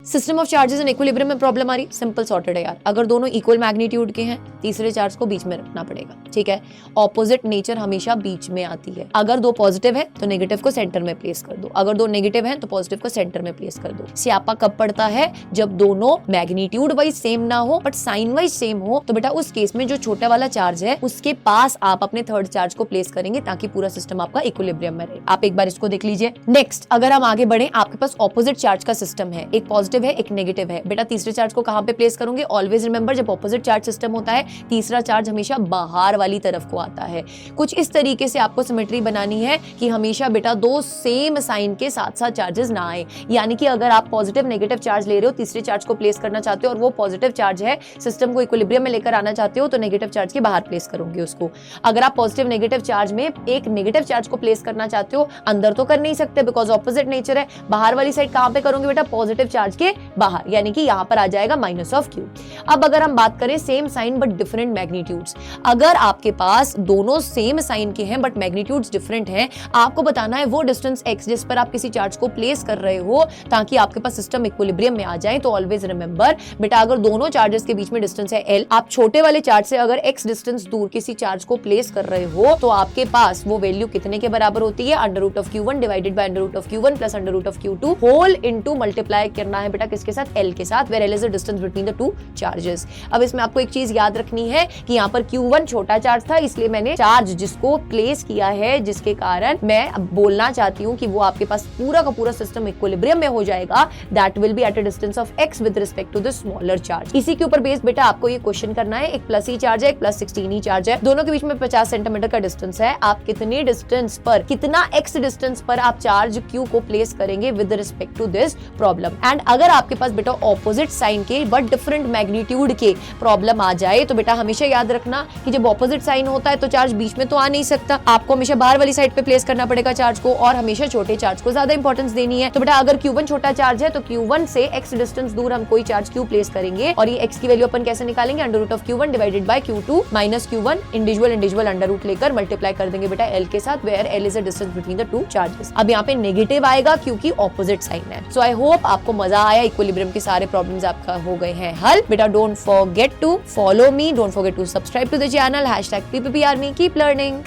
System of charges in equilibrium में problem आ रही, simple sorted है यार। अगर दोनों इक्वल मैग्नीट्यूड के हैं, तीसरे चार्ज को बीच में रखना पड़ेगा, ठीक है। ऑपोजिट नेचर हमेशा बीच में आती है। अगर दो पॉजिटिव है तो नेगेटिव को सेंटर में प्लेस कर दो, अगर दो नेगेटिव है तो पॉजिटिव को सेंटर में प्लेस कर दो। स्यापा कब पड़ता है? जब दोनों मैग्नीट्यूड वाइज सेम ना हो बट साइन वाइज सेम हो, तो बेटा उस केस में जो छोटा वाला चार्ज है उसके पास आप अपने थर्ड चार्ज को प्लेस करेंगे ताकि पूरा सिस्टम आपका इक्विलिब्रियम में रहे। आप एक बार इसको देख लीजिए। नेक्स्ट अगर हम आगे बढ़े, आपके पास ऑपोजिट चार्ज का सिस्टम है, एक पॉजिटिव है एक नेगेटिव है। बेटा तीसरे चार्ज को कहां पे प्लेस करोगे? ऑलवेज रिमेंबर, जब ऑपोजिट चार्ज सिस्टम होता है तीसरा चार्ज हमेशा बाहर वाली तरफ को आता है। कुछ इस तरीके से आपको सिमेट्री बनानी है कि हमेशा बेटा दो सेम साइन के साथ साथ चार्जेस ना आए। यानी कि अगर आप पॉजिटिव नेगेटिव चार्ज ले रहे हो, तीसरे चार्ज को प्लेस करना चाहते हो और वो पॉजिटिव चार्ज है, सिस्टम को इक्विलिब्रियम में लेकर आना चाहते हो, तो नेगेटिव चार्ज के बाहर प्लेस करोगे उसको। अगर आप पॉजिटिव नेगेटिव चार्ज में एक नेगेटिव चार्ज को प्लेस करना चाहते हो, अंदर तो कर नहीं सकते बिकॉज ऑपोजिट नेचर है, बाहर वाली साइड कहां पे करोगे बेटा? पॉजिटिव चार्ज के बाहर, यानी कि यहां पर आ जाएगा माइनस ऑफ क्यू। अब अगर हम बात करें same sign but different magnitudes, अगर आपके पास दोनों सेम साइन के हैं बट मैग्नीट्यूड्स डिफरेंट हैं, आपको बताना है वो डिस्टेंस x जिस पर आप किसी चार्ज को प्लेस कर रहे हो ताकि आपके पास सिस्टम इक्विलिब्रियम में आ जाए। तो ऑलवेज रिमेंबर बेटा, अगर दोनों चार्जेस के बीच में डिस्टेंस है l, आप छोटे वाले चार्ज से अगर x डिस्टेंस दूर किसी चार्ज को प्लेस कर रहे हो तो आपके पास वो वैल्यू कितने के बराबर होती है? Under root of q1 divided by under root of q1 plus under root of q2 whole into multiply करना है बेटा किसके साथ? l के साथ, where l is the distance between the two charges. अब इसमें आपको एक चीज याद रखनी है कि यहाँ पर q1 छोटा चार्ज था, इसलिए मैंने चार्ज जिसको प्लेस किया है, जिसके कारण मैं बोलना चाहती हूँ कि वो आपके पास पूरा का पूरा सिस्टम इक्विलिब्रियम में हो जाएगा, that will be at a distance of x with respect to the smaller charge. इसी के ऊपर बेस्ड बेटा आपको ये क्वेश्चन करना है। एक प्लस ई चार्ज है, एक प्लस 16 ई चार्ज है, दोनों के बीच में 50 सेंटीमीटर का डिस्टेंस है। आप कितने डिस्टेंस पर, कितना x डिस्टेंस पर आप चार्ज q को प्लेस करेंगे with respect to this problem. And अगर आपके पास बेटा ऑपोजिट साइन के बट डिफरेंट मैग्नीट्यूड के प्रॉब्लम आ जाए तो बेटा हमेशा याद रखना कि जब ऑपोजिट साइन होता है तो चार्ज बीच में तो आ नहीं सकता, आपको हमेशा बाहर वाली साइड पे प्लेस करना पड़ेगा चार्ज को, और हमेशा छोटे चार्ज को ज्यादा इंपॉर्टेंस देनी है। तो बेटा अगर q1 छोटा चार्ज है तो q1 से x डिस्टेंस दूर हम कोई चार्ज q प्लेस करेंगे, और ये x की वैल्यू अपन कैसे निकालेंगे? Under root of q1 divided by q2 minus q1, individual under root लेकर मल्टीप्लाई कर देंगे बेटा l के साथ, where l is the distance between the two charges. अब यहाँ पे नेगेटिव आएगा क्योंकि ऑपोजिट साइन है। सो आई होप आपको मजा आया, इक्विलिब्रियम के सारे प्रॉब्लम्स आपका हो गए हैं हल। बेटा don't forget to follow me, don't forget to subscribe to the channel, #PPPArmy, keep learning.